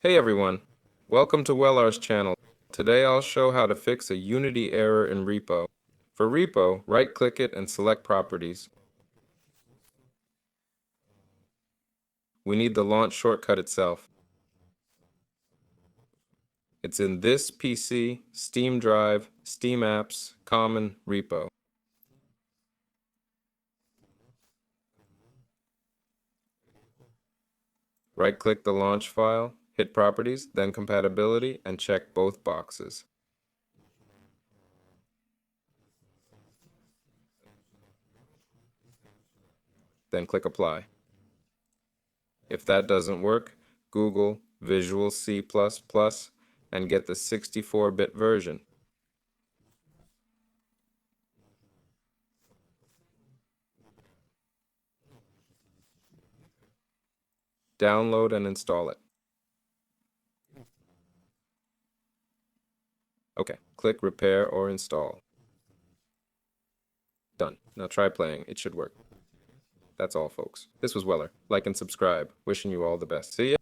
Hey everyone, welcome to Wellar's channel. Today I'll show how to fix a Unity error in REPO. For REPO, right-click it and select Properties. We need the launch shortcut itself. It's in this PC, Steam Drive, Steam Apps, Common, REPO. Right-click the launch file, hit Properties, then Compatibility, and check both boxes. Then click Apply. If that doesn't work, Google Visual C++ and get the 64-bit version. Download and install it. Okay, click Repair or Install. Done. Now try playing. It should work. That's all, folks. This was Weller. Like and subscribe. Wishing you all the best. See ya.